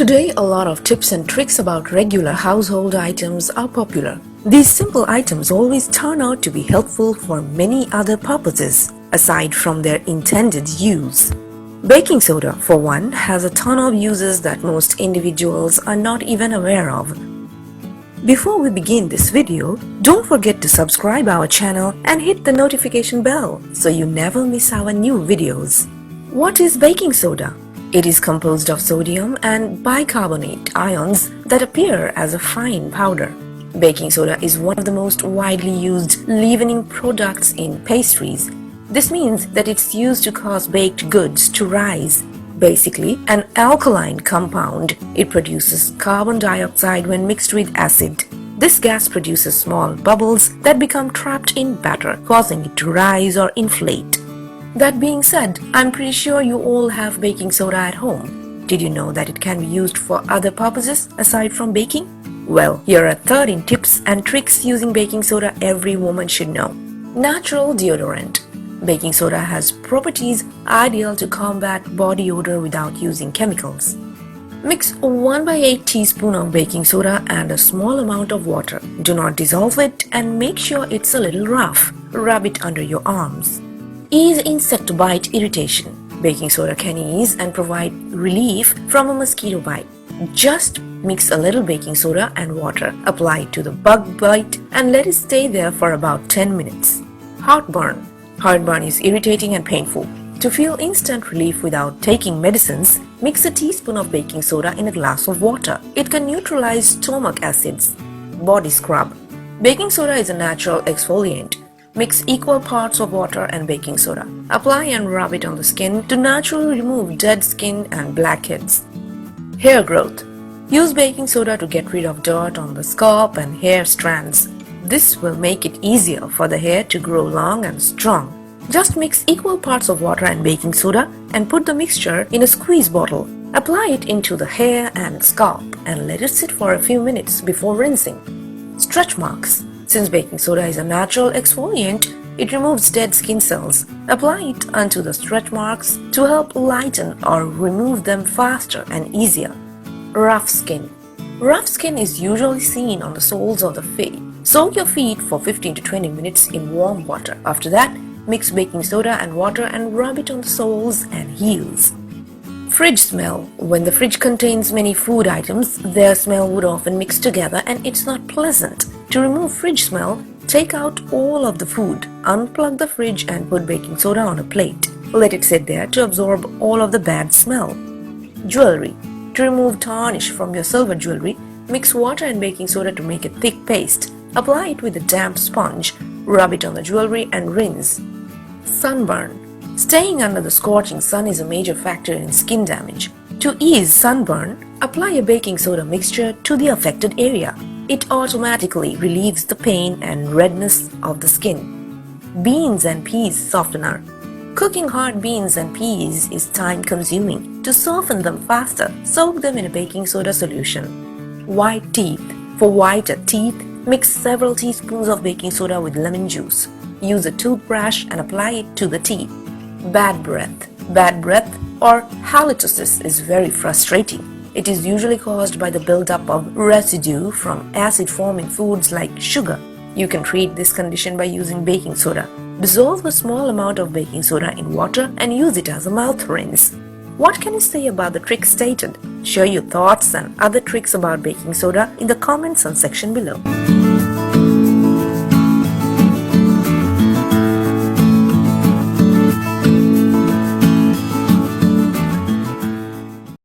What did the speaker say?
Today, a lot of tips and tricks about regular household items are popular. These simple items always turn out to be helpful for many other purposes, aside from their intended use. Baking soda, for one, has a ton of uses that most individuals are not even aware of. Before we begin this video, don't forget to subscribe our channel and hit the notification bell so you never miss our new videos. What is baking soda? It is composed of sodium and bicarbonate ions that appear as a fine powder. Baking soda is one of the most widely used leavening products in pastries. This means that it's used to cause baked goods to rise. Basically, an alkaline compound. It produces carbon dioxide when mixed with acid. This gas produces small bubbles that become trapped in batter, causing it to rise or inflate. That being said, I'm pretty sure you all have baking soda at home. Did you know that it can be used for other purposes aside from baking? Well, here are 13 tips and tricks using baking soda every woman should know. Natural deodorant. Baking soda has properties ideal to combat body odor without using chemicals. Mix 1/8 teaspoon of baking soda and a small amount of water. Do not dissolve it and make sure it's a little rough. Rub it under your arms. Ease insect bite irritation. Baking soda can ease and provide relief from a mosquito bite. Just mix a little baking soda and water, apply it to the bug bite and let it stay there for about 10 minutes. Heartburn. Heartburn is irritating and painful. To feel instant relief without taking medicines, mix a teaspoon of baking soda in a glass of water. It can neutralize stomach acids. Body scrub. Baking soda is a natural exfoliant. Mix equal parts of water and baking soda. Apply and rub it on the skin to naturally remove dead skin and blackheads. Hair growth. Use baking soda to get rid of dirt on the scalp and hair strands. This will make it easier for the hair to grow long and strong. Just mix equal parts of water and baking soda and put the mixture in a squeeze bottle. Apply it into the hair and scalp and let it sit for a few minutes before rinsing. Stretch marks. Since baking soda is a natural exfoliant, it removes dead skin cells. Apply it onto the stretch marks to help lighten or remove them faster and easier. Rough skin. Rough skin is usually seen on the soles of the feet. Soak your feet for 15 to 20 minutes in warm water. After that, mix baking soda and water and rub it on the soles and heels. Fridge smell. When the fridge contains many food items, their smell would often mix together and it's not pleasant. To remove fridge smell, take out all of the food, unplug the fridge and put baking soda on a plate. Let it sit there to absorb all of the bad smell. Jewelry. To remove tarnish from your silver jewelry, mix water and baking soda to make a thick paste. Apply it with a damp sponge, rub it on the jewelry and rinse. Sunburn. Staying under the scorching sun is a major factor in skin damage. To ease sunburn, apply a baking soda mixture to the affected area. It automatically relieves the pain and redness of the skin. Beans and peas softener. Cooking hard beans and peas is time-consuming. To soften them faster, soak them in a baking soda solution. White teeth. For whiter teeth, mix several teaspoons of baking soda with lemon juice. Use a toothbrush and apply it to the teeth. Bad breath. Bad breath or halitosis is very frustrating. It is usually caused by the buildup of residue from acid-forming foods like sugar. You can treat this condition by using baking soda. Dissolve a small amount of baking soda in water and use it as a mouth rinse. What can you say about the tricks stated? Share your thoughts and other tricks about baking soda in the comments section below.